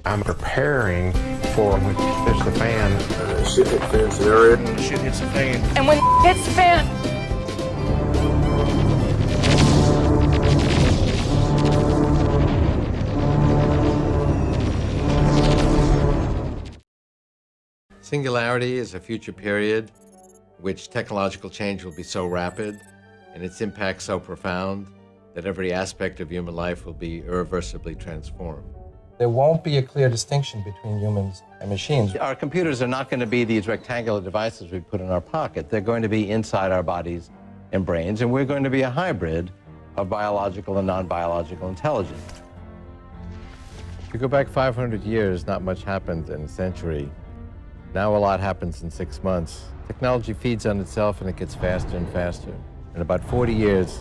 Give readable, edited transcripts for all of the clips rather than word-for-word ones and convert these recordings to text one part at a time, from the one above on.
I'm preparing for when it hits the fan. Shit hit the fan scenario. When shit hits the fan. And when hits the fan. Singularity is a future period in which technological change will be so rapid and its impact so profound that every aspect of human life will be irreversibly transformed. There won't be a clear distinction between humans and machines. Our computers are not going to be these rectangular devices we put in our pocket. They're going to be inside our bodies and brains, and we're going to be a hybrid of biological and non-biological intelligence. If you go back 500 years, not much happened in a century. Now a lot happens in 6 months. Technology feeds on itself and it gets faster and faster. In about 40 years,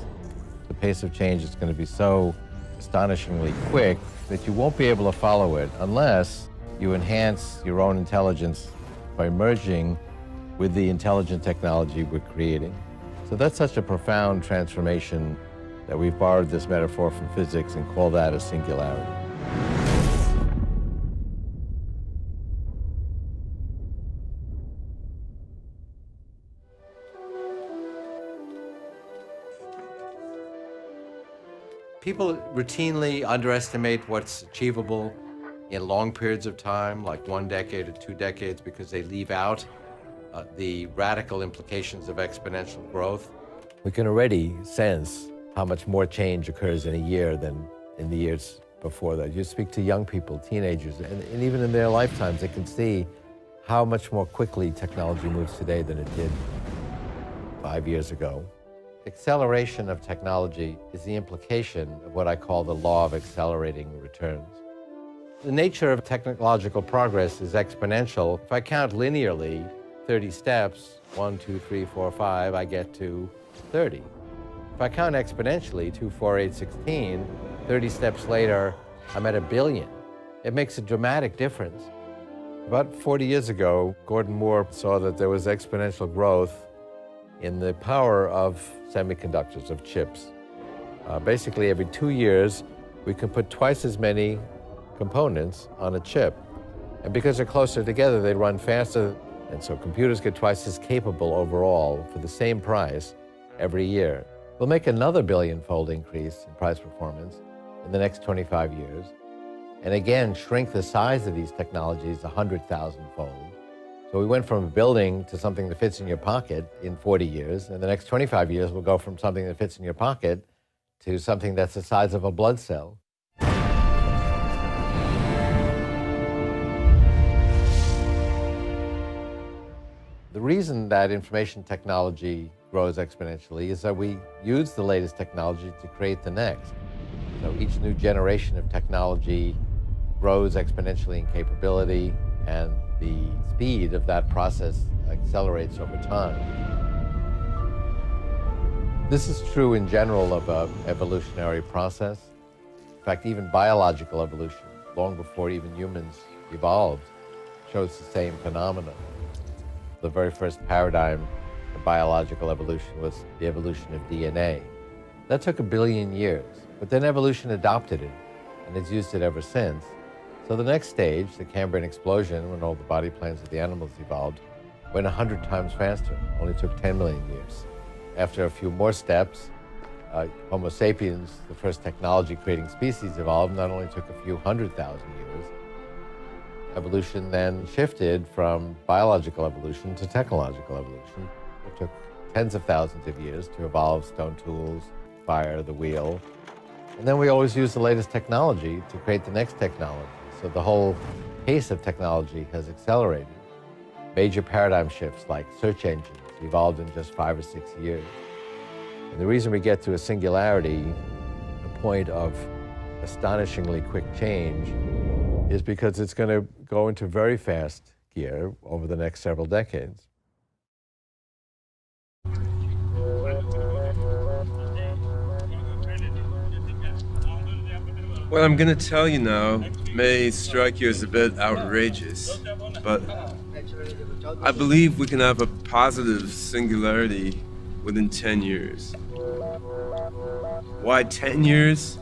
the pace of change is going to be so astonishingly quick that you won't be able to follow it unless you enhance your own intelligence by merging with the intelligent technology we're creating. So that's such a profound transformation that we've borrowed this metaphor from physics and call that a singularity. People routinely underestimate what's achievable in long periods of time, like 1 decade or 2 decades, because they leave out the radical implications of exponential growth. We can already sense how much more change occurs in a year than in the years before that. You speak to young people, teenagers, and even in their lifetimes, they can see how much more quickly technology moves today than it did 5 years ago. Acceleration of technology is the implication of what I call the law of accelerating returns. The nature of technological progress is exponential. If I count linearly, 30 steps, 1, 2, 3, 4, 5, I get to 30. If I count exponentially, 2, 4, 8, 16, 30 steps later, I'm at 1 billion. It makes a dramatic difference. About 40 years ago, Gordon Moore saw that there was exponential growth in the power of semiconductors, of chips. Basically, every 2 years, we can put twice as many components on a chip. And because they're closer together, they run faster. And so computers get twice as capable overall for the same price every year. We'll make another billion-fold increase in price performance in the next 25 years. And again, shrink the size of these technologies 100,000-fold. So we went from a building to something that fits in your pocket in 40 years. In the next 25 years, we'll go from something that fits in your pocket to something that's the size of a blood cell. The reason that information technology grows exponentially is that we use the latest technology to create the next. So each new generation of technology grows exponentially in capability, and the speed of that process accelerates over time. This is true in general of an evolutionary process. In fact, even biological evolution, long before even humans evolved, shows the same phenomenon. The very first paradigm of biological evolution was the evolution of DNA. That took 1 billion years, but then evolution adopted it, and it's used it ever since. So the next stage, the Cambrian explosion, when all the body plans of the animals evolved, went 100 times faster. Only took 10 million years. After a few more steps, Homo sapiens, the first technology-creating species, evolved, not only took a few 100,000 years. Evolution then shifted from biological evolution to technological evolution. It took tens of thousands of years to evolve stone tools, fire, the wheel. And then we always use the latest technology to create the next technology. So the whole pace of technology has accelerated. Major paradigm shifts like search engines evolved in just 5 or 6 years. And the reason we get to a singularity, a point of astonishingly quick change, is because it's going to go into very fast gear over the next several decades. What I'm going to tell you now may strike you as a bit outrageous, but I believe we can have a positive singularity within 10 years. Why 10 years?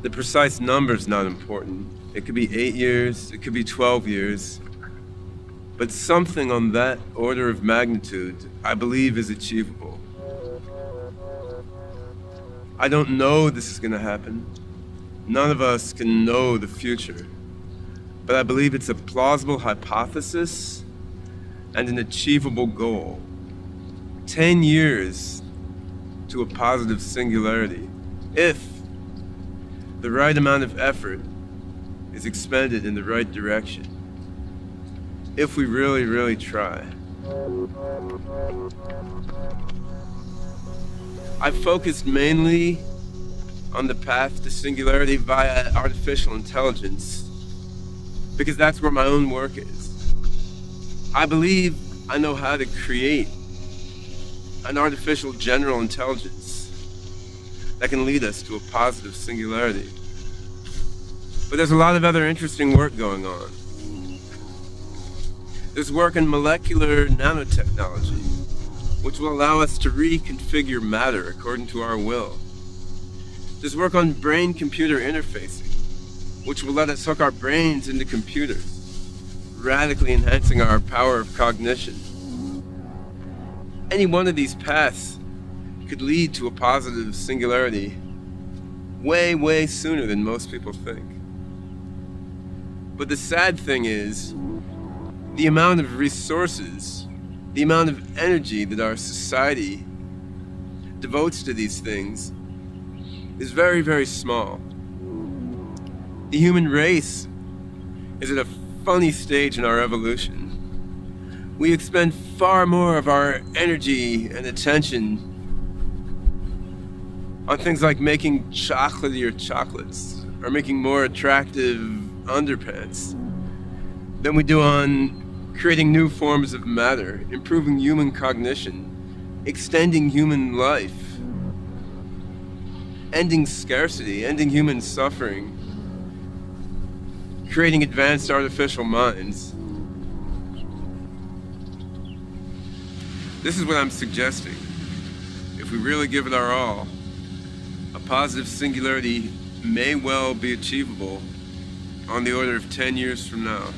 The precise number is not important. It could be 8 years, it could be 12 years. But something on that order of magnitude, I believe, is achievable. I don't know this is going to happen. None of us can know the future. But I believe it's a plausible hypothesis and an achievable goal. 10 years to a positive singularity, if the right amount of effort is expended in the right direction. If we really, really try. I focused mainly on the path to singularity via artificial intelligence because that's where my own work is. I believe I know how to create an artificial general intelligence that can lead us to a positive singularity. But there's a lot of other interesting work going on. There's work in molecular nanotechnology, which will allow us to reconfigure matter according to our will. There's work on brain-computer interfacing, which will let us hook our brains into computers, radically enhancing our power of cognition. Any one of these paths could lead to a positive singularity way, way sooner than most people think. But the sad thing is, the amount of resources, the amount of energy that our society devotes to these things is very, very small. The human race is at a funny stage in our evolution. We expend far more of our energy and attention on things like making chocolatier chocolates or making more attractive underpants than we do on creating new forms of matter, improving human cognition, extending human life, ending scarcity, ending human suffering, creating advanced artificial minds. This is what I'm suggesting. If we really give it our all, a positive singularity may well be achievable on the order of 10 years from now.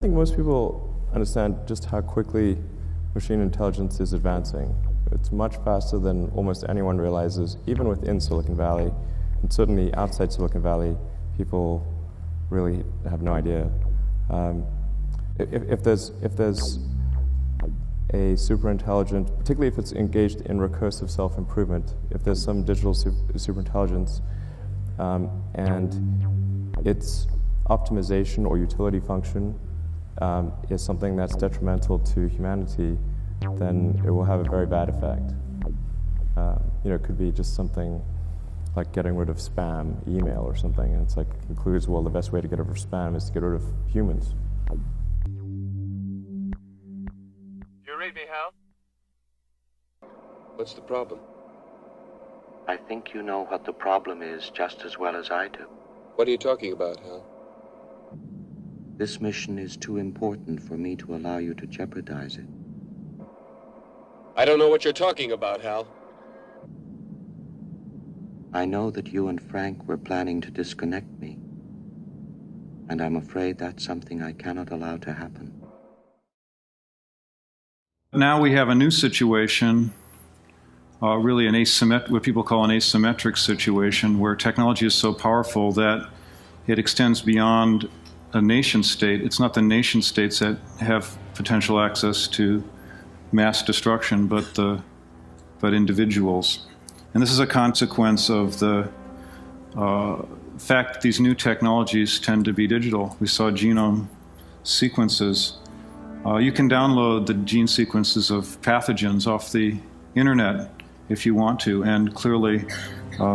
I think most people understand just how quickly machine intelligence is advancing. It's much faster than almost anyone realizes, even within Silicon Valley, and certainly outside Silicon Valley, people really have no idea. If there's a super intelligent, particularly if it's engaged in recursive self-improvement, if there's some digital super intelligence and its optimization or utility function is something that's detrimental to humanity, then it will have a very bad effect. It could be just something like getting rid of spam email or something, and it's like concludes, well, the best way to get rid of spam is to get rid of humans. You read me, Hal? What's the problem? I think you know what the problem is just as well as I do. What are you talking about, Hal? This mission is too important for me to allow you to jeopardize it. I don't know what you're talking about, Hal. I know that you and Frank were planning to disconnect me, and I'm afraid that's something I cannot allow to happen. Now we have a new situation, really what people call an asymmetric situation, where technology is so powerful that it extends beyond a nation state. It's not the nation states that have potential access to mass destruction, but individuals. And this is a consequence of the fact that these new technologies tend to be digital. We saw genome sequences. You can download the gene sequences of pathogens off the internet if you want to, and clearly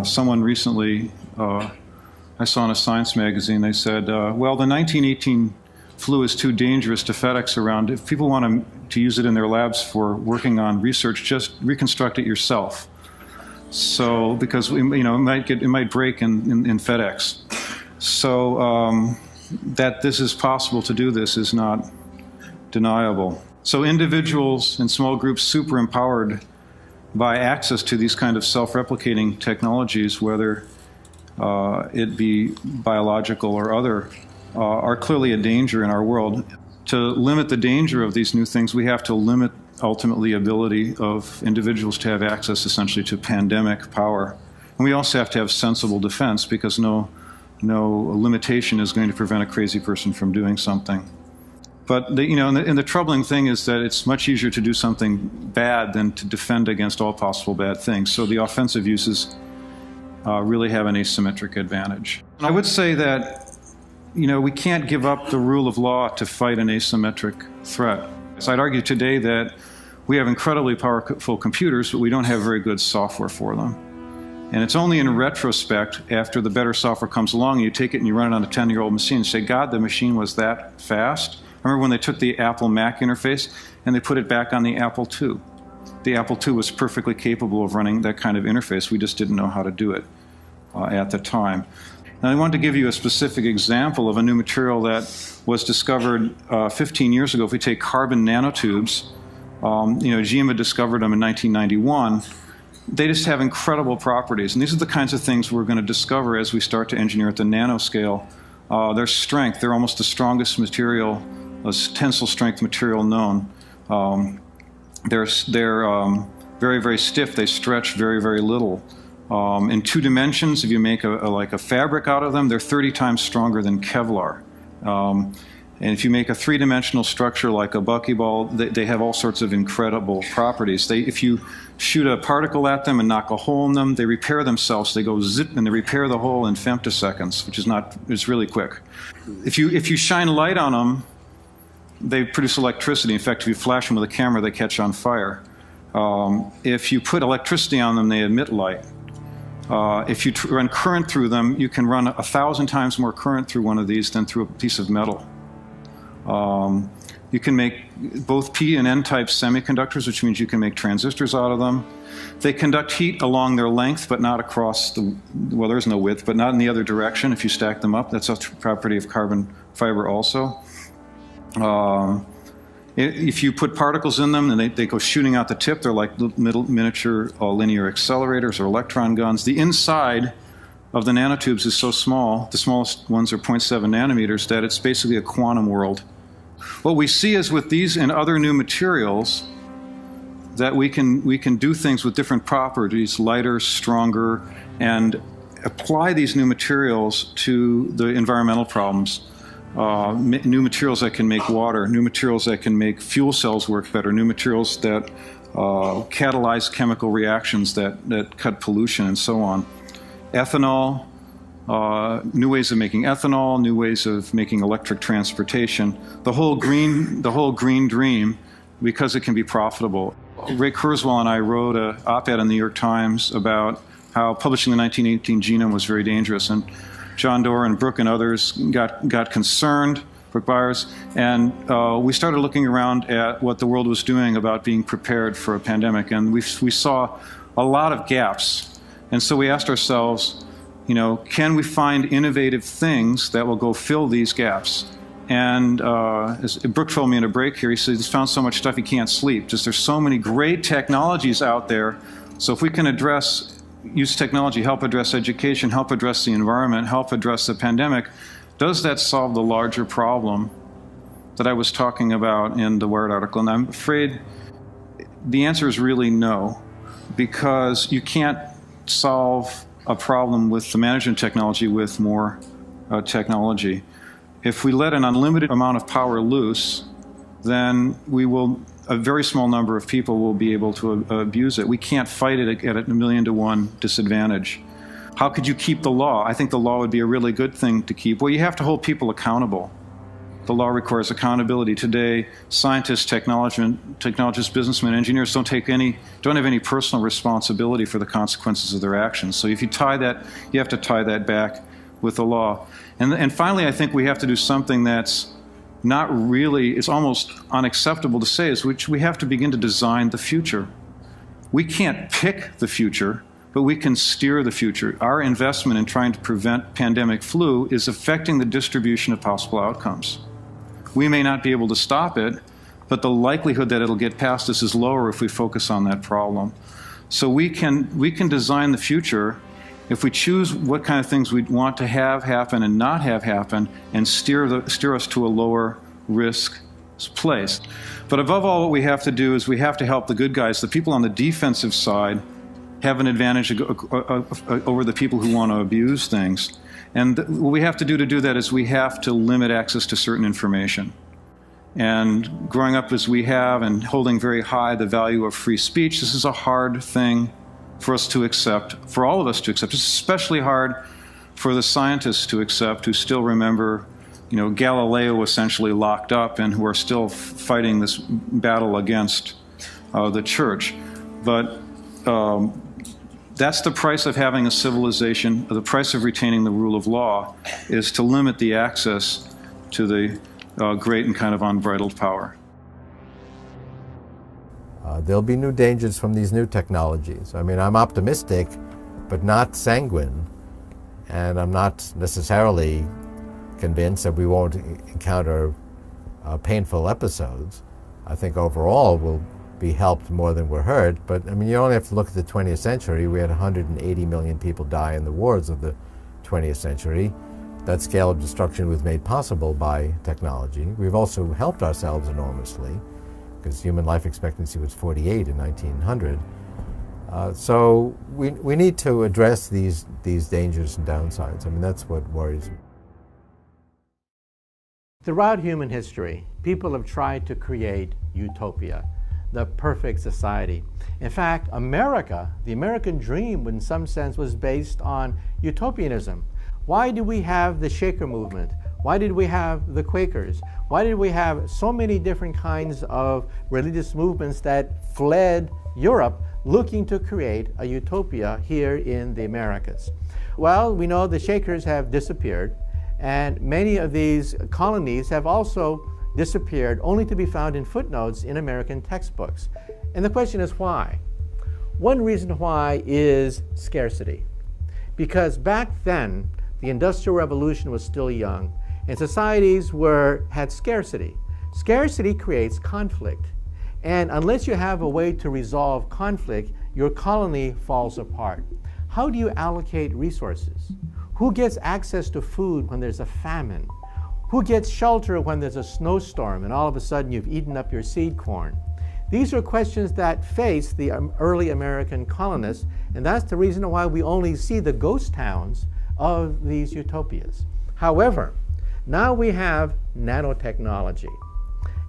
someone recently, I saw in a science magazine, they said, well, the 1918 flu is too dangerous to FedEx around. If people want to use it in their labs for working on research, just reconstruct it yourself. So, because it might break in FedEx. So that this is possible to do this is not deniable. So individuals and small groups super empowered by access to these kind of self-replicating technologies, whether it be biological or other, are clearly a danger in our world. To limit the danger of these new things, we have to limit ultimately the ability of individuals to have access essentially to pandemic power. And we also have to have sensible defense, because no limitation is going to prevent a crazy person from doing something. But and the troubling thing is that it's much easier to do something bad than to defend against all possible bad things. So the offensive uses really have an asymmetric advantage. And I would say that we can't give up the rule of law to fight an asymmetric threat. So I'd argue today that we have incredibly powerful computers, but we don't have very good software for them. And it's only in retrospect, after the better software comes along, you take it and you run it on a 10-year-old machine and say, God, the machine was that fast. I remember when they took the Apple Mac interface and they put it back on the Apple II. The Apple II was perfectly capable of running that kind of interface. We just didn't know how to do it at the time. And I wanted to give you a specific example of a new material that was discovered 15 years ago. If we take carbon nanotubes, GM had discovered them in 1991. They just have incredible properties. And these are the kinds of things we're going to discover as we start to engineer at the nanoscale. Their strength, they're almost the strongest material, tensile strength material known. They're very, very stiff. They stretch very, very little. In 2 dimensions, if you make like a fabric out of them, they're 30 times stronger than Kevlar. And if you make a 3-dimensional structure like a buckyball, they have all sorts of incredible properties. If you shoot a particle at them and knock a hole in them, they repair themselves. They go zip and they repair the hole in femtoseconds, which is really quick. If you shine light on them, they produce electricity. In fact, if you flash them with a camera, they catch on fire. If you put electricity on them, they emit light. If you run current through them, you can run 1,000 times more current through one of these than through a piece of metal. You can make both P and N type semiconductors, which means you can make transistors out of them. They conduct heat along their length, but not across well, there's no width, but not in the other direction if you stack them up. That's a property of carbon fiber also. If you put particles in them and they go shooting out the tip, they're like miniature linear accelerators or electron guns. The inside of the nanotubes is so small, the smallest ones are 0.7 nanometers, that it's basically a quantum world. What we see is with these and other new materials that we can do things with different properties, lighter, stronger, and apply these new materials to the environmental problems. New materials that can make water, new materials that can make fuel cells work better, new materials that catalyze chemical reactions that cut pollution and so on. Ethanol, new ways of making ethanol, new ways of making electric transportation. The whole green dream, because it can be profitable. Ray Kurzweil and I wrote an op-ed in the New York Times about how publishing the 1918 genome was very dangerous, and John Doerr and Brooke and others got concerned, Brooke Byers, and we started looking around at what the world was doing about being prepared for a pandemic, and we saw a lot of gaps. And so we asked ourselves, can we find innovative things that will go fill these gaps? And as Brooke told me in a break here, he said he's found so much stuff he can't sleep. Just there's so many great technologies out there. So if we can use technology, help address education, help address the environment, help address the pandemic, does that solve the larger problem that I was talking about in the Wired article? And I'm afraid the answer is really no, because you can't solve a problem with the management technology with more technology. If we let an unlimited amount of power loose, then a very small number of people will be able to abuse it. We can't fight it at a 1,000,000-to-1 disadvantage. How could you keep the law? I think the law would be a really good thing to keep. Well, you have to hold people accountable. The law requires accountability. Today, scientists, technologists, businessmen, engineers don't have any personal responsibility for the consequences of their actions. So if you have to tie that back with the law. And finally, I think we have to do something that's not really, it's almost unacceptable to say, is which we have to begin to design the future. We can't pick the future, but we can steer the future. Our investment in trying to prevent pandemic flu is affecting the distribution of possible outcomes. We may not be able to stop it, but the likelihood that it'll get past us is lower if we focus on that problem. So we can design the future if we choose what kind of things we want to have happen and not have happen and steer us to a lower risk place. But above all, what we have to do is we have to help the good guys, the people on the defensive side, have an advantage over the people who want to abuse things. And what we have to do that is we have to limit access to certain information. And growing up as we have and holding very high the value of free speech, this is a hard thing for us to accept, for all of us to accept. It's especially hard for the scientists to accept who still remember, you know, Galileo essentially locked up and who are still fighting this battle against the church. But that's the price of having a civilization. The price of retaining the rule of law is to limit the access to the great and kind of unbridled power. There'll be new dangers from these new technologies. I mean, I'm optimistic, but not sanguine. And I'm not necessarily convinced that we won't encounter painful episodes. I think overall we'll be helped more than we're hurt. But I mean, you only have to look at the 20th century. We had 180 million people die in the wars of the 20th century. That scale of destruction was made possible by technology. We've also helped ourselves enormously, because human life expectancy was 48 in 1900. So we need to address these dangers and downsides. I mean, that's what worries me. Throughout human history, people have tried to create utopia, the perfect society. In fact, America, the American dream in some sense, was based on utopianism. Why do we have the Shaker movement? Why did we have the Quakers? Why did we have so many different kinds of religious movements that fled Europe looking to create a utopia here in the Americas? Well, we know the Shakers have disappeared, and many of these colonies have also disappeared, only to be found in footnotes in American textbooks. And the question is why? One reason why is scarcity. Because back then, the Industrial Revolution was still young, and societies had scarcity. Scarcity creates conflict. And unless you have a way to resolve conflict, your colony falls apart. How do you allocate resources? Who gets access to food when there's a famine? Who gets shelter when there's a snowstorm and all of a sudden you've eaten up your seed corn? These are questions that face the early American colonists, and that's the reason why we only see the ghost towns of these utopias. However, now we have nanotechnology.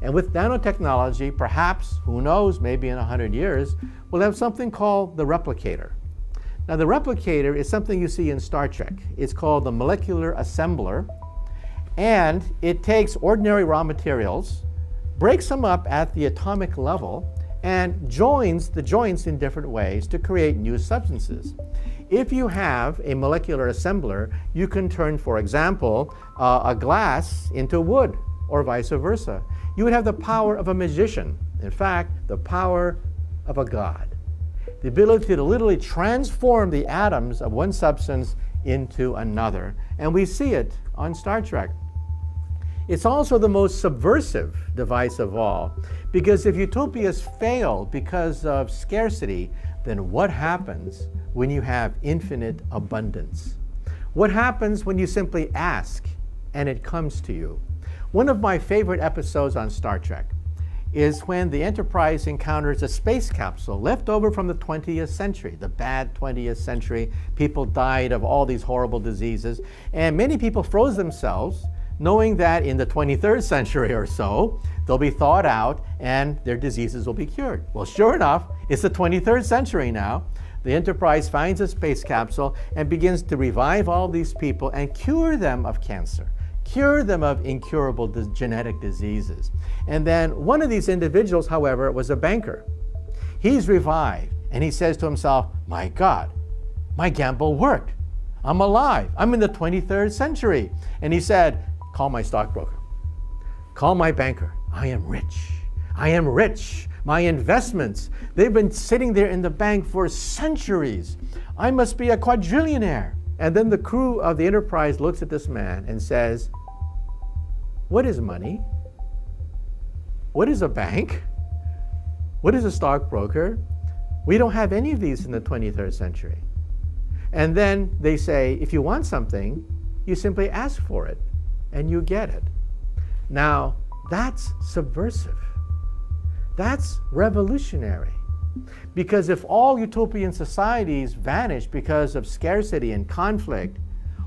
And with nanotechnology, perhaps, who knows, maybe in 100 years, we'll have something called the replicator. Now, the replicator is something you see in Star Trek. It's called the molecular assembler, and it takes ordinary raw materials, breaks them up at the atomic level, and joins the joints in different ways to create new substances. If you have a molecular assembler, you can turn, for example, a glass into wood, or vice versa. You would have the power of a magician. In fact, the power of a god. The ability to literally transform the atoms of one substance into another. And we see it on Star Trek. It's also the most subversive device of all, because if utopias fail because of scarcity, then what happens when you have infinite abundance? What happens when you simply ask and it comes to you? One of my favorite episodes on Star Trek is when the Enterprise encounters a space capsule left over from the 20th century, the bad 20th century. People died of all these horrible diseases, and many people froze themselves knowing that in the 23rd century or so, they'll be thawed out and their diseases will be cured. Well, sure enough, it's the 23rd century now. The Enterprise finds a space capsule and begins to revive all these people and cure them of cancer, cure them of incurable genetic diseases. And then one of these individuals, however, was a banker. He's revived and he says to himself, my God, my gamble worked. I'm alive. I'm in the 23rd century. And he said, call my stockbroker. Call my banker. I am rich. I am rich. My investments, they've been sitting there in the bank for centuries. I must be a quadrillionaire. And then the crew of the Enterprise looks at this man and says, what is money? What is a bank? What is a stockbroker? We don't have any of these in the 23rd century. And then they say, if you want something, you simply ask for it, and you get it. Now, that's subversive. That's revolutionary. Because if all utopian societies vanish because of scarcity and conflict,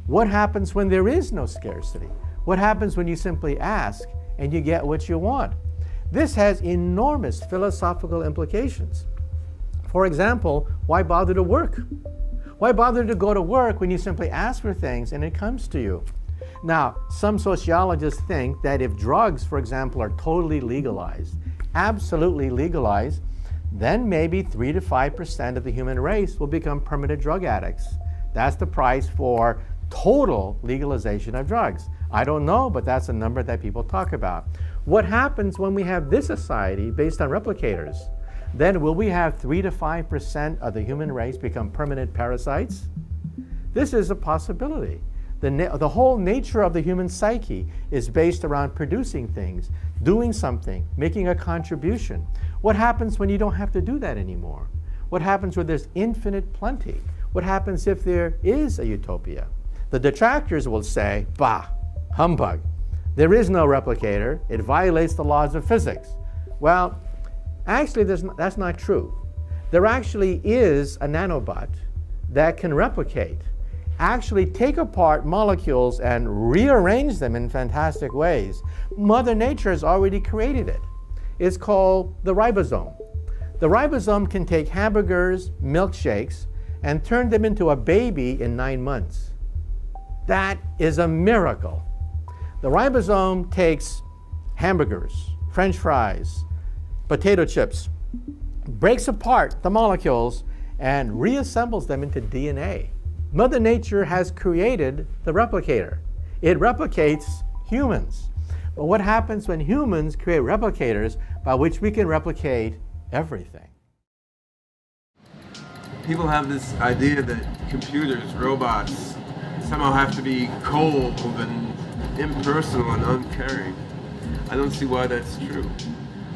what happens when there is no scarcity? What happens when you simply ask and you get what you want? This has enormous philosophical implications. For example, why bother to work? Why bother to go to work when you simply ask for things and it comes to you? Now, some sociologists think that if drugs, for example, are totally legalized, absolutely legalized, then maybe 3 to 5% of the human race will become permanent drug addicts. That's the price for total legalization of drugs. I don't know, but that's a number that people talk about. What happens when we have this society based on replicators? Then will we have 3 to 5% of the human race become permanent parasites? This is a possibility. The whole nature of the human psyche is based around producing things, doing something, making a contribution. What happens when you don't have to do that anymore? What happens when there's infinite plenty? What happens if there is a utopia? The detractors will say, bah, humbug. There is no replicator. It violates the laws of physics. Well, actually, that's not true. There actually is a nanobot that can replicate, actually take apart molecules and rearrange them in fantastic ways. Mother Nature has already created it. It's called the ribosome. The ribosome can take hamburgers, milkshakes, and turn them into a baby in 9 months. That is a miracle. The ribosome takes hamburgers, French fries, potato chips, breaks apart the molecules, and reassembles them into DNA. Mother Nature has created the replicator. It replicates humans. But what happens when humans create replicators by which we can replicate everything? People have this idea that computers, robots, somehow have to be cold and impersonal and uncaring. I don't see why that's true.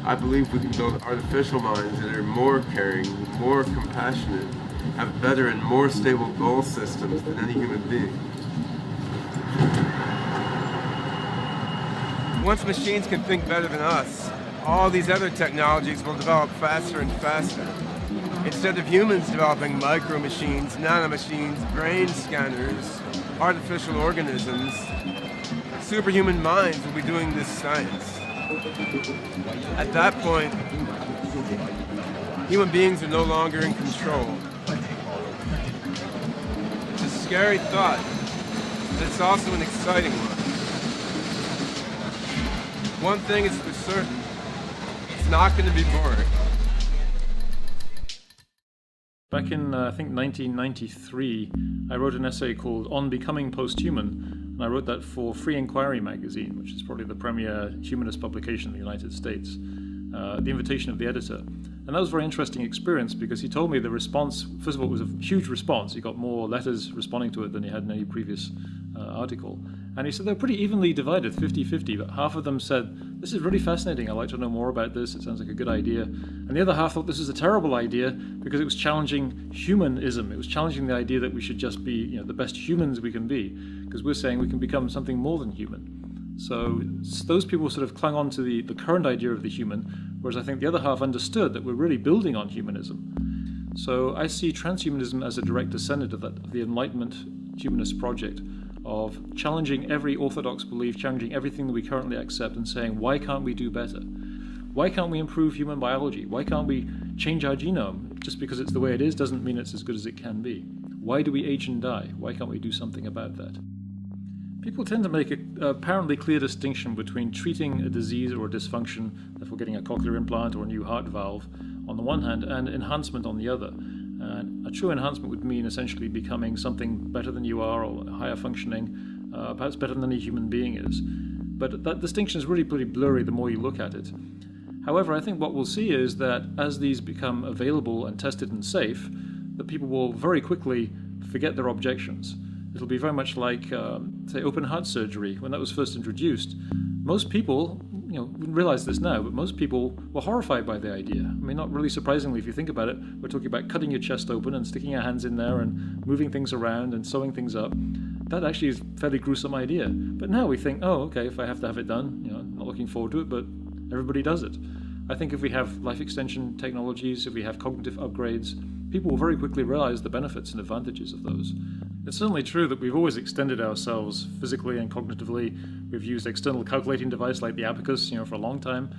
I believe we can build artificial minds that are more caring, more compassionate, have better and more stable goal systems than any human being. Once machines can think better than us, all these other technologies will develop faster and faster. Instead of humans developing micro machines, nanomachines, brain scanners, artificial organisms, superhuman minds will be doing this science. At that point, human beings are no longer in control. It's a scary thought, but it's also an exciting one. One thing is for certain, it's not going to be boring. Back in, I think, 1993, I wrote an essay called On Becoming Posthuman, and I wrote that for Free Inquiry magazine, which is probably the premier humanist publication in the United States, the invitation of the editor. And that was a very interesting experience because he told me the response, first of all, it was a huge response. He got more letters responding to it than he had in any previous article. And he said they were pretty evenly divided, 50-50, but half of them said, this is really fascinating, I'd like to know more about this, it sounds like a good idea. And the other half thought this was a terrible idea because it was challenging humanism. It was challenging the idea that we should just be the best humans we can be, because we're saying we can become something more than human. So those people sort of clung on to the current idea of the human, whereas I think the other half understood that we're really building on humanism. So I see transhumanism as a direct descendant of the Enlightenment humanist project, of challenging every orthodox belief, challenging everything that we currently accept and saying, why can't we do better? Why can't we improve human biology? Why can't we change our genome? Just because it's the way it is doesn't mean it's as good as it can be. Why do we age and die? Why can't we do something about that? People tend to make an apparently clear distinction between treating a disease or a dysfunction, therefore getting a cochlear implant or a new heart valve, on the one hand, and enhancement on the other. And a true enhancement would mean essentially becoming something better than you are, or higher functioning, perhaps better than any human being is. But that distinction is really pretty blurry the more you look at it. However, I think what we'll see is that as these become available and tested and safe, that people will very quickly forget their objections. It'll be very much like, say, open heart surgery. When that was first introduced, most people, wouldn't realize this now, but most people were horrified by the idea. I mean, not really surprisingly, if you think about it, we're talking about cutting your chest open and sticking our hands in there and moving things around and sewing things up. That actually is a fairly gruesome idea. But now we think, oh, okay, if I have to have it done, I'm not looking forward to it, but everybody does it. I think if we have life extension technologies, if we have cognitive upgrades, people will very quickly realize the benefits and advantages of those. It's certainly true that we've always extended ourselves physically and cognitively. We've used external calculating device like the abacus, for a long time.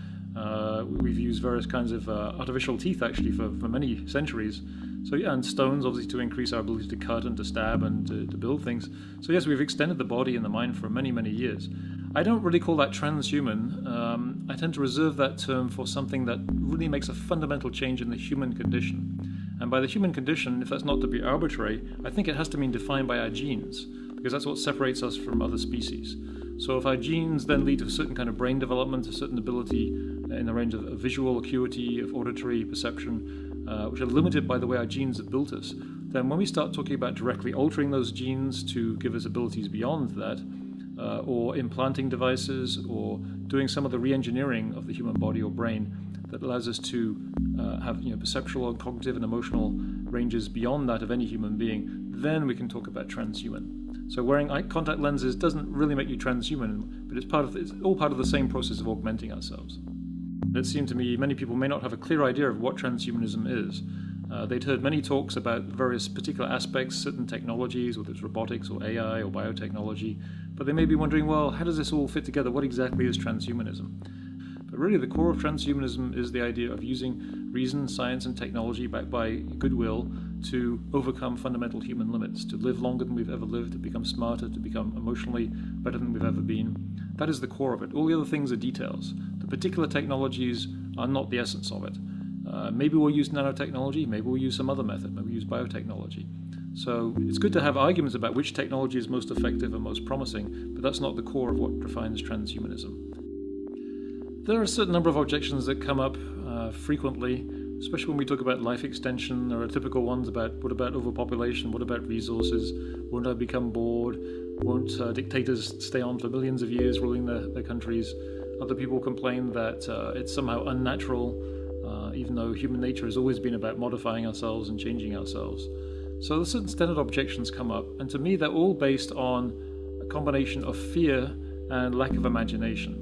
We've used various kinds of artificial teeth actually for many centuries. So yeah, and stones obviously to increase our ability to cut and to stab and to build things. So yes, we've extended the body and the mind for many, many years. I don't really call that transhuman. I tend to reserve that term for something that really makes a fundamental change in the human condition. And by the human condition, if that's not to be arbitrary, I think it has to mean defined by our genes, because that's what separates us from other species. So if our genes then lead to a certain kind of brain development, a certain ability in the range of visual acuity, of auditory perception, which are limited by the way our genes have built us, then when we start talking about directly altering those genes to give us abilities beyond that, or implanting devices, or doing some of the re-engineering of the human body or brain that allows us to have perceptual and cognitive and emotional ranges beyond that of any human being, then we can talk about transhuman. So wearing eye contact lenses doesn't really make you transhuman, but it's all part of the same process of augmenting ourselves. It seemed to me many people may not have a clear idea of what transhumanism is. They'd heard many talks about various particular aspects, certain technologies, whether it's robotics or AI or biotechnology, but they may be wondering, well, how does this all fit together? What exactly is transhumanism? But really the core of transhumanism is the idea of using reason, science, and technology backed by goodwill to overcome fundamental human limits, to live longer than we've ever lived, to become smarter, to become emotionally better than we've ever been. That is the core of it. All the other things are details. The particular technologies are not the essence of it. Maybe we'll use nanotechnology, maybe we'll use some other method, maybe we'll use biotechnology. So it's good to have arguments about which technology is most effective and most promising, but that's not the core of what defines transhumanism. There are a certain number of objections that come up frequently, especially when we talk about life extension. There are typical ones about, what about overpopulation, what about resources, won't I become bored, won't dictators stay on for millions of years ruling their countries? Other people complain that it's somehow unnatural, even though human nature has always been about modifying ourselves and changing ourselves. So there's certain standard objections come up, and to me they're all based on a combination of fear and lack of imagination.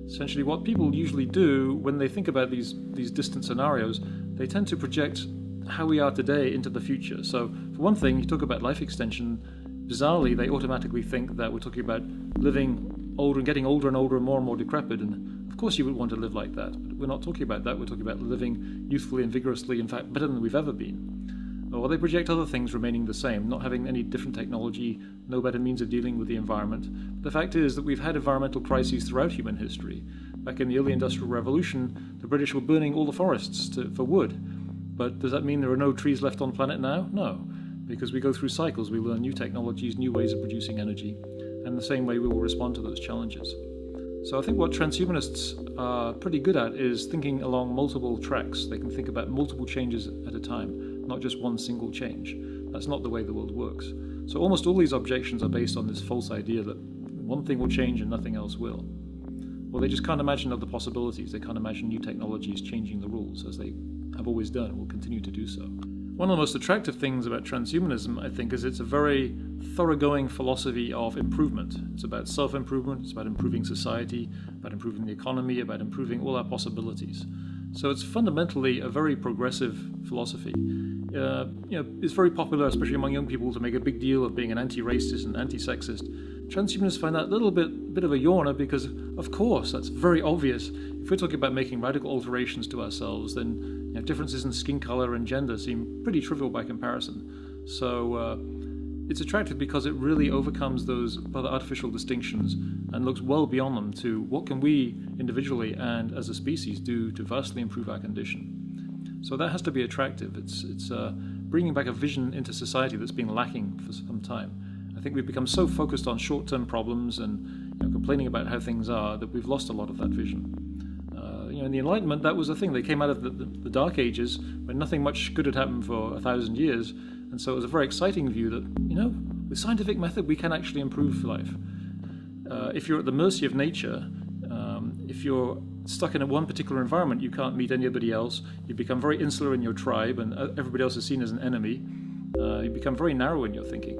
Essentially what people usually do when they think about these distant scenarios, they tend to project how we are today into the future. So for one thing, you talk about life extension, bizarrely they automatically think that we're talking about living older and getting older and older and more decrepit, and of course you would want to live like that, but we're not talking about that. We're talking about living youthfully and vigorously, in fact better than we've ever been. Or they project other things remaining the same, not having any different technology, no better means of dealing with the environment. But the fact is that we've had environmental crises throughout human history. Back in the early Industrial Revolution, the British were burning all the forests for wood. But does that mean there are no trees left on the planet now? No, because we go through cycles. We learn new technologies, new ways of producing energy, and the same way we will respond to those challenges. So I think what transhumanists are pretty good at is thinking along multiple tracks. They can think about multiple changes at a time, not just one single change. That's not the way the world works. So almost all these objections are based on this false idea that one thing will change and nothing else will. Well, they just can't imagine other possibilities. They can't imagine new technologies changing the rules, as they have always done and will continue to do so. One of the most attractive things about transhumanism, I think, is it's a very thoroughgoing philosophy of improvement. It's about self-improvement, it's about improving society, about improving the economy, about improving all our possibilities. So it's fundamentally a very progressive philosophy. It's very popular, especially among young people, to make a big deal of being an anti-racist and anti-sexist. Transhumanists find that a little bit of a yawner because, of course, that's very obvious. If we're talking about making radical alterations to ourselves, then differences in skin color and gender seem pretty trivial by comparison. So it's attractive because it really overcomes those rather artificial distinctions and looks well beyond them to what can we individually and as a species do to vastly improve our condition. So that has to be attractive. It's bringing back a vision into society that's been lacking for some time. I think we've become so focused on short-term problems and complaining about how things are that we've lost a lot of that vision. In the Enlightenment, that was the thing. They came out of the Dark Ages when nothing much good had happened for 1,000 years, and so it was a very exciting view that, with scientific method we can actually improve life. If you're at the mercy of nature, if you're stuck in one particular environment, you can't meet anybody else. You become very insular in your tribe, and everybody else is seen as an enemy. You become very narrow in your thinking.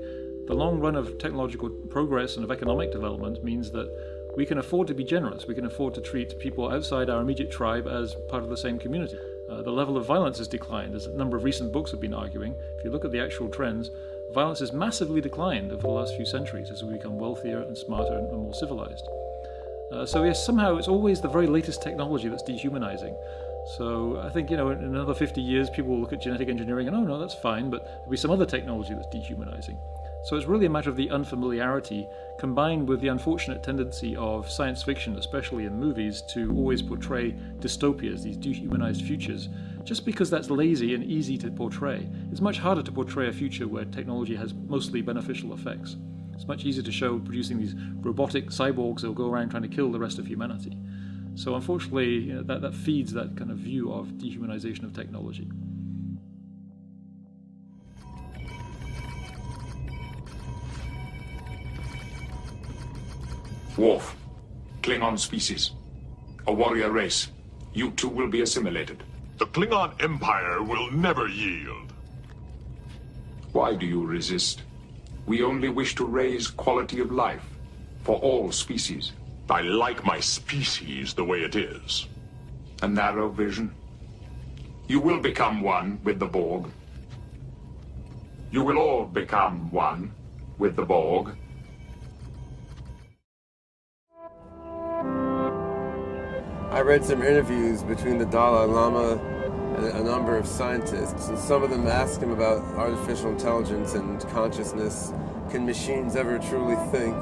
The long run of technological progress and of economic development means that we can afford to be generous. We can afford to treat people outside our immediate tribe as part of the same community. The level of violence has declined, as a number of recent books have been arguing. If you look at the actual trends, violence has massively declined over the last few centuries as we become wealthier and smarter and more civilized. So yes, somehow it's always the very latest technology that's dehumanizing. So I think, in another 50 years, people will look at genetic engineering and, oh no, that's fine, but there'll be some other technology that's dehumanizing. So it's really a matter of the unfamiliarity combined with the unfortunate tendency of science fiction, especially in movies, to always portray dystopias, these dehumanized futures, just because that's lazy and easy to portray. It's much harder to portray a future where technology has mostly beneficial effects. It's much easier to show producing these robotic cyborgs that will go around trying to kill the rest of humanity. So unfortunately, that feeds that kind of view of dehumanization of technology. Worf, Klingon species, a warrior race. You two will be assimilated. The Klingon Empire will never yield. Why do you resist? We only wish to raise quality of life for all species. I like my species the way it is. A narrow vision. You will become one with the Borg. You will all become one with the Borg. I read some interviews between the Dalai Lama and a number of scientists, and some of them asked him about artificial intelligence and consciousness. Can machines ever truly think?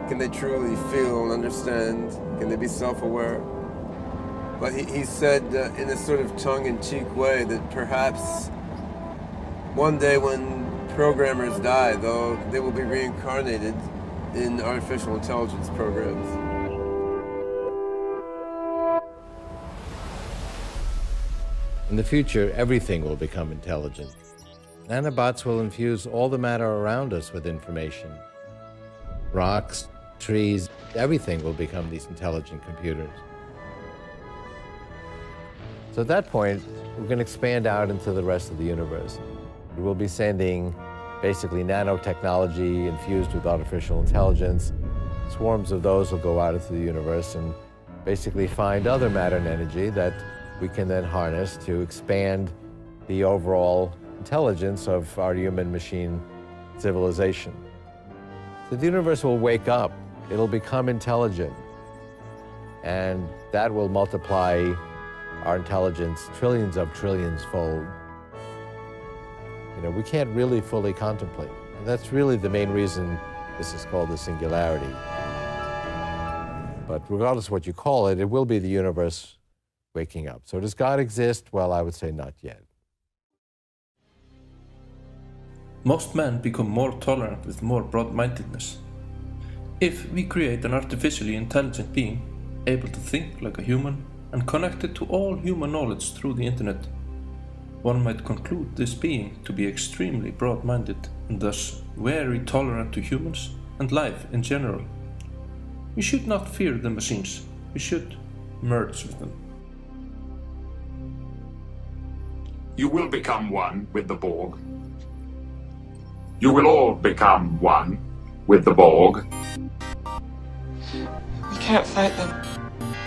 Can they truly feel and understand? Can they be self-aware? But he said in a sort of tongue-in-cheek way that perhaps one day when programmers die, though, they will be reincarnated in artificial intelligence programs. In the future, everything will become intelligent. Nanobots will infuse all the matter around us with information. Rocks, trees, everything will become these intelligent computers. So at that point, we're going to expand out into the rest of the universe. We'll be sending basically nanotechnology infused with artificial intelligence. Swarms of those will go out into the universe and basically find other matter and energy that we can then harness to expand the overall intelligence of our human-machine civilization. So the universe will wake up, it'll become intelligent, and that will multiply our intelligence trillions of trillions fold. We can't really fully contemplate. And that's really the main reason this is called the Singularity. But regardless of what you call it, it will be the universe waking up. So does God exist? Well, I would say not yet. Most men become more tolerant with more broad-mindedness. If we create an artificially intelligent being, able to think like a human and connected to all human knowledge through the internet, one might conclude this being to be extremely broad-minded and thus very tolerant to humans and life in general. We should not fear the machines, we should merge with them. You will become one with the Borg. You will all become one with the Borg. We can't fight them.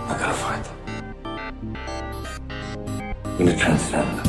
I gotta fight them. We need to transcend them.